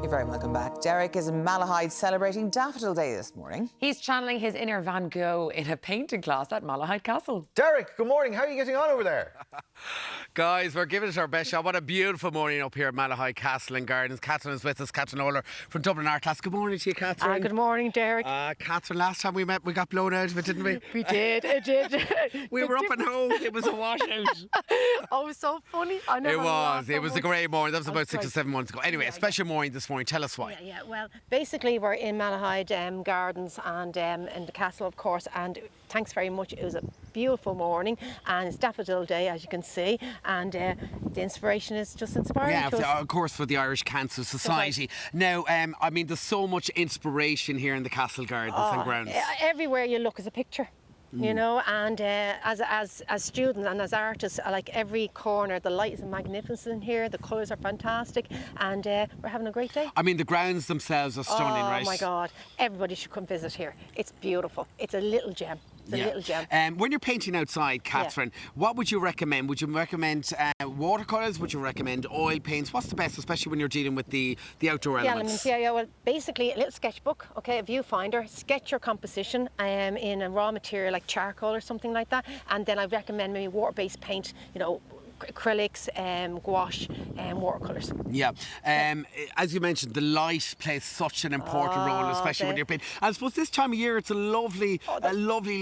You're very welcome back. Deric is in Malahide celebrating Daffodil Day this morning. He's channeling his inner Van Gogh in a painting class at Malahide Castle. Deric, good morning. How are you getting on over there? Guys, we're giving it our best shot. What a beautiful morning up here at Malahide Castle and Gardens. Catherine is with us, Catherine Oler from Dublin Art Class. Good morning to you, Catherine. Good morning, Deric. Catherine, last time we met, we got blown out of it, didn't we? We did, it did. We were up and home. It was a washout. Oh, it was so funny. I never It was a great morning. That was about 6 or 7 months ago. Anyway, a special morning this morning. Tell us why. Yeah. Well, basically, we're in Malahide Gardens and in the castle, of course. And thanks very much. It was a beautiful morning, and it's Daffodil Day, as you can see. And the inspiration is just inspiring to us. Of course, for the Irish Cancer Society. Now, I mean, there's so much inspiration here in the Castle Gardens and grounds. Everywhere you look is a picture. You know, and as students and as artists, I like every corner. The light is magnificent here, the colours are fantastic, and we're having a great day. I mean, the grounds themselves are stunning, right? Oh my God, everybody should come visit here. It's beautiful. It's a little gem. It's a little gem. When you're painting outside, Catherine, what would you recommend? Would you recommend watercolours? Would you recommend oil paints? What's the best, especially when you're dealing with the outdoor elements? Well, basically a little sketchbook, okay, a viewfinder. Sketch your composition in a raw material like charcoal or something like that, and then I recommend maybe water-based paint. You know, acrylics, gouache, and watercolours. Yeah. As you mentioned, the light plays such an important role, especially when you're painting. I suppose this time of year it's a lovely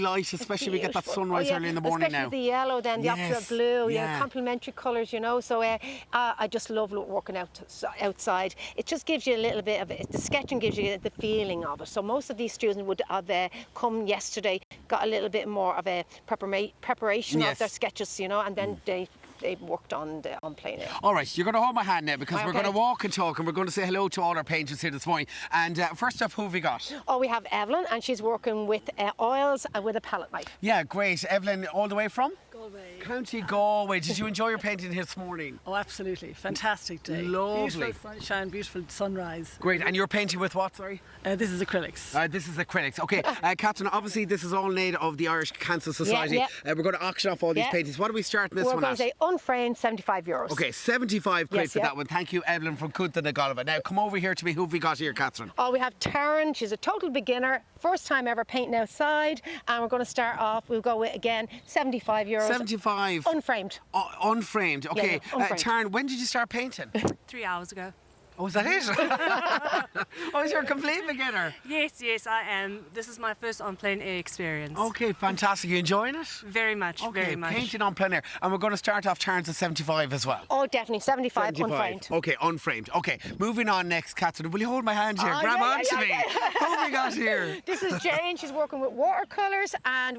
light, especially we get that sunrise early in the morning especially now. The yellow, then the opposite blue, complementary colours, you know. So I just love working outside. It just gives you a little bit of it. The sketching gives you the feeling of it. So most of these students would have come yesterday, got a little bit more of a preparation of their sketches, you know, and then they worked on playing it. All right, you're going to hold my hand now because we're going to walk and talk, and we're going to say hello to all our painters here this morning. And first up, who have we got? Oh, we have Evelyn, and she's working with oils and with a palette knife. Yeah, great. Evelyn, all the way from? Galway. County Galway. Did you enjoy your painting here this morning? Oh, absolutely. Fantastic day. Lovely. Beautiful sunshine, beautiful sunrise. Great. And you're painting with what, sorry? This is acrylics. This is acrylics. Okay, Catherine, obviously this is all made of the Irish Cancer Society. We're going to auction off all these paintings. What are we starting this one at? We're going to say unframed, €75. Okay, 75 quid for that one. Thank you, Evelyn from Cúnta na Galva. Now, come over here to me. Who have we got here, Catherine? Oh, we have Taryn. She's a total beginner. First time ever painting outside. And we're going to start off, we'll go with, again, €75. 75. Unframed. Unframed. Okay. Unframed. Taryn, when did you start painting? 3 hours ago. Oh, is that it? Oh, you're a complete beginner. Yes, I am. This is my first on plein air experience. Okay, fantastic. You enjoying it? Very much, very much. Painting on plein air. And we're going to start off Taryn's at 75 as well. Oh, definitely. 75 unframed. Okay, unframed. Okay, moving on next, Catherine. Will you hold my hand here? Grab onto me. Who have we got here? This is Jane. She's working with watercolours, and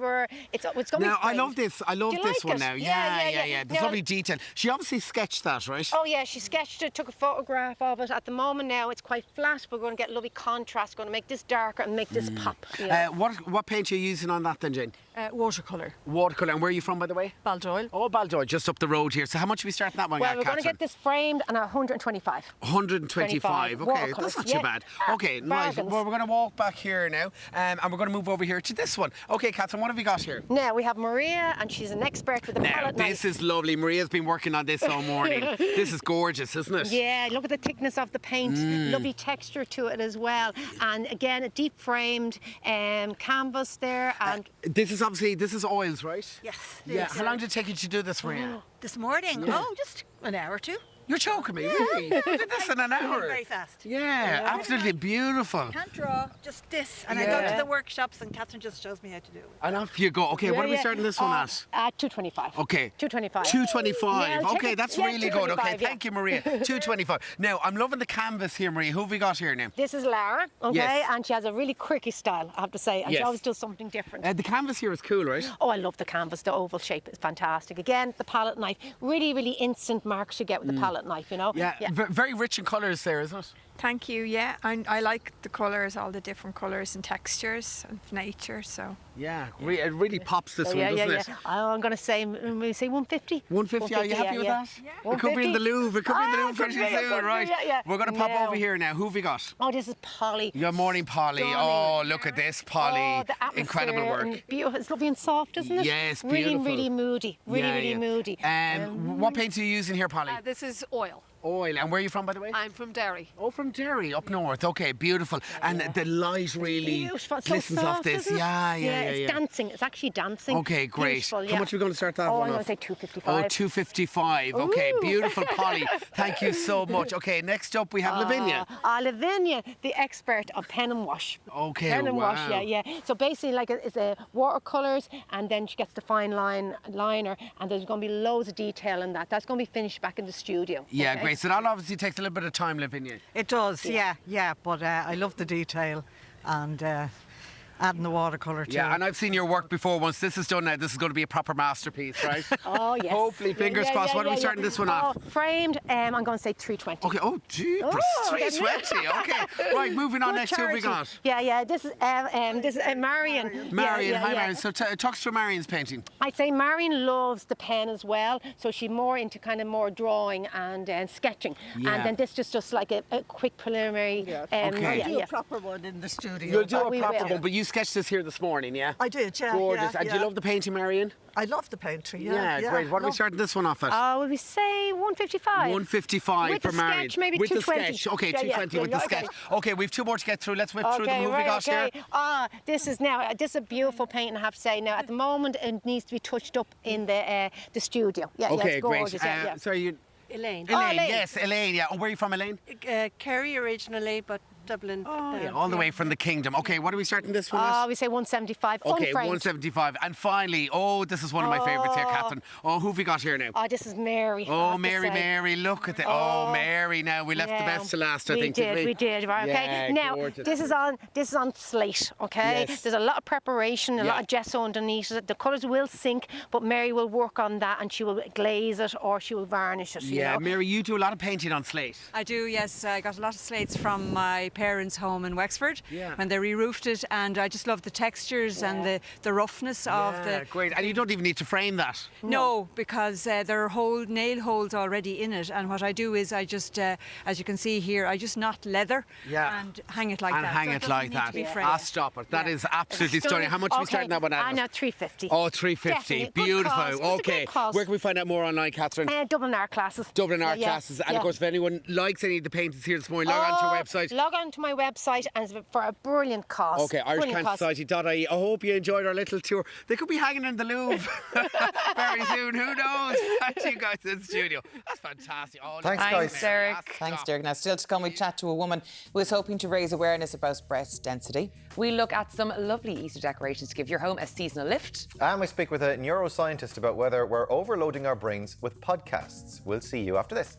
it's going to be Now, I framed. love this. I love this one now. Yeah. There's lovely detail. She obviously sketched that, right? Oh, yeah. She sketched it, took a photograph of it. At the moment now, it's quite flat, but we're going to get lovely contrast. We're going to make this darker and make this pop. You know? What paint are you using on that then, Jane? Watercolour. Watercolour. And where are you from, by the way? Baldoyle. Oh, Baldoyle, just up the road here. So how much are we starting that one Well, at, we're going to Catherine? get this framed and 125. 125. Okay, that's not too bad. Okay, nice. bargains. Well, we're going to walk back here now, and we're going to move over here to this one. Okay, Catherine, what have we got here? Now, we have Maria, and she's an expert with the palette knife. This is lovely. Maria's been working on this all morning. This is gorgeous, isn't it? Yeah, look at the thickness of the paint. Lovely texture to it as well. And again, a deep framed canvas there. And this is oils, right? Yes. Yeah. How long did it take you to do this, Maria? This morning? Yeah. Oh, just an hour or two. You're joking me, really? You did this in an hour? Very fast. Yeah, absolutely beautiful. Can't draw, just this. And I go to the workshops and Catherine just shows me how to do it. And off you go. Okay, what are we starting this one at? 225. Okay. 225. 225. Yeah, okay, that's really good. Okay, 225, thank you, Maria. 225. Now, I'm loving the canvas here, Maria. Who have we got here now? This is Lara, okay? Yes. And she has a really quirky style, I have to say. And she always does something different. The canvas here is cool, right? Oh, I love the canvas. The oval shape is fantastic. Again, the palette knife. Really, really instant marks you get with the palette knife, you know? Yeah. Very rich in colours there, isn't it? Thank you, yeah. I like the colours, all the different colours and textures of nature, so. Yeah, it really pops this one, doesn't it? I'm going to say, 150. 150, are you happy with that? Yeah. It could be in the Louvre. It could be in the Louvre pretty soon, right? Yeah. We're going to pop over here now. Who have we got? Oh, this is Polly. Good morning, Polly. Stunning. Oh, look at this, Polly. Oh, the atmosphere Incredible work. and beautiful. It's lovely and soft, isn't it? Yes, really, beautiful. really moody. Really moody. What paints are you using here, Polly? This is oil. Oil. And where are you from, by the way? I'm from Derry. Oh, from Derry, up north. Okay, beautiful. And the light really Beautiful. So glistens off soft, this. isn't it? Yeah. It's dancing. It's actually dancing. Okay, great. Beautiful, How much are we going to start that Oh, one I'm off? going to say $2.55. Oh, $2.55. Okay, Ooh. beautiful, Polly. Thank you so much. Okay, next up we have Lavinia. Lavinia, the expert of pen and wash. Okay, Pen and wash, wow. yeah. So basically, like it's watercolours, and then she gets the fine liner, and there's going to be loads of detail in that. That's going to be finished back in the studio. Yeah, okay? great. So that obviously takes a little bit of time, Lavinia. It does, yeah. But I love the detail and adding the watercolour to Yeah, it. and I've seen your work before. Once this is done now, this is going to be a proper masterpiece, right? Oh, yes. Hopefully, fingers crossed. What are we starting this one off? Framed, I'm going to say $3.20. Okay, oh, gee, Oh, $3.20. Okay, right, moving on. Good Next, who have we charity. got? Yeah. This is Marion. Marion, Yeah, hi yeah. Marion. So talk us through Marion's painting. I'd say Marion loves the pen as well, so she's more into kind of more drawing and sketching. Yeah. And then this just like a quick preliminary. Okay. I'll do a proper one in the studio. You'll do a we proper will. one, but you sketched this here this morning, yeah? I did, yeah. Gorgeous. Yeah, And do you love the painting, Marion? I love the painting, Yeah, great. What are we starting this one off at? Will we say 155? 155 with for the Marion. sketch, maybe with 220. the sketch. Okay, Yeah, 220 with the okay. sketch. Okay, we've two more to get through. Let's whip through the movie gosh here. This is a beautiful painting, I have to say. Now, at the moment, it needs to be touched up in the studio. Yeah, Okay, it's gorgeous. great. Yeah. Elaine. Sorry, Elaine. yes, Elaine, yeah. Oh, where are you from, Elaine? Kerry originally, but Dublin. Yeah, all the way from the kingdom. Okay, what are we starting this one at? We say 175. Okay, unframed. 175. And finally, this is one of my favourites here, Catherine. Oh, who have we got here now? This is Mary. I Oh, have to Mary, say. Mary, look at that. Oh, Mary, now we left the best to last, I think. didn't We did, right, okay. Yeah, Now, gorgeous. this is on slate, okay? Yes. There's a lot of preparation, a lot of gesso underneath it. The colours will sink, but Mary will work on that and she will glaze it or she will varnish it, you know? Mary, you do a lot of painting on slate. I do, yes. I got a lot of slates from my parents' home in Wexford when they re-roofed it, and I just love the textures and the roughness of the... Great. And you don't even need to frame that. No, because there are nail holes already in it, and what I do is I just, as you can see here, I just knot leather and hang it like that. And hang So it doesn't like need that. to be framed. Stop it. That is absolutely stunning. How much are we starting that one at? I know, $350. Oh, $350. Definitely. Good Beautiful. cause. It's a good Okay. cause. Where can we find out more online, Catherine? Dublin art classes. Dublin art classes. And of course, if anyone likes any of the paintings here this morning, log on to our website. Log on to my website and for a brilliant cause. Okay, irishcancersociety.ie. I hope you enjoyed our little tour. They could be hanging in the Louvre very soon. Who knows? Thank you guys in the studio. That's fantastic. Thanks, guys. Deric. Thanks, Deric. Now, still to come, we chat to a woman who is hoping to raise awareness about breast density. We look at some lovely Easter decorations to give your home a seasonal lift. And we speak with a neuroscientist about whether we're overloading our brains with podcasts. We'll see you after this.